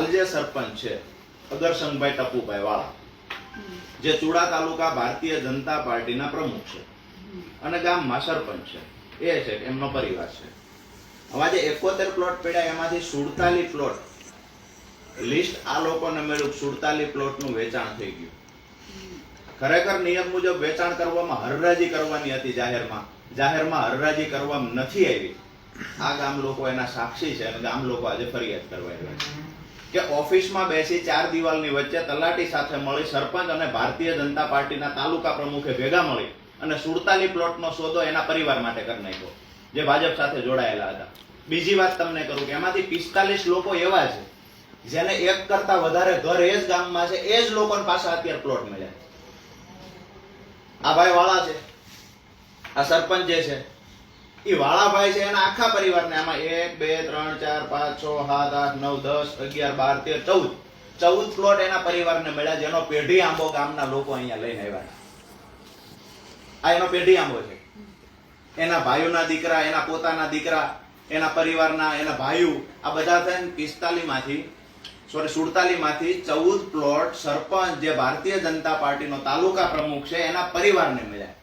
હાલ જે સરપંચ છે અગરસંગભાઈ ટપુભાઈ વાળા, જે ચુડા તાલુકા ભારતીય જનતા પાર્ટીના પ્રમુખ છે અને ગામમાં સરપંચ છે, એ છે એમનો પરિવાર છે. હવે જે 71 પ્લોટ પડ્યા એમાંથી 47 પ્લોટ લિસ્ટ આ લોકોને મળ્યું, 47 પ્લોટનું વેચાણ થઈ ગયું. ખરેખર નિયમ મુજબ વેચાણ કરવામાં હરરાજી કરવાની હતી, જાહેરમાં હરરાજી કરવામાં નથી આવી. આ ગામ લોકો એના સાક્ષી છે અને ગામ લોકો આજે ફરિયાદ કરવા આવ્યા છે કે ઓફિસમાં બેસી 4 દિવાલની વચ્ચે તલાટી સાથે મળી સરપંચ અને ભારતીય જનતા પાર્ટીના તાલુકા પ્રમુખે ભેગા મળી અને 47 પ્લોટનો સોદો એના પરિવાર માટે કરી નાખ્યો, જે ભાજપ સાથે જોડાયેલા હતા. બીજી વાત તમને કરું કે એમાંથી 45 લોકો એવા છે જેને એક કરતા વધારે ઘર એ જ ગામમાં છે, એ જ લોકોને પાછા અત્યારે પ્લોટ મળ્યા. આ ભાઈ વાળા છે, આ સરપંચ જે છે એ વાળાભાઈ છે, એના આખા પરિવારને આમાં 1 2 3 4 5 6 7 8 9 10 11 12 13 14 પ્લોટ એના પરિવારને મળ્યા, જેનો પેઢી આંબો ગામના લોકો અહીંયા લઈને આવ્યા. આ એનો પેઢી આંબો છે. એના ભાઈઓના દીકરા, એના પોતાના દીકરા, એના પરિવારના, એના ભાઈઓ, આ બધા થઈને 47 માંથી 14 પ્લોટ સરપંચ જે ભારતીય જનતા પાર્ટીનો તાલુકા પ્રમુખ છે એના પરિવારને મળ્યા.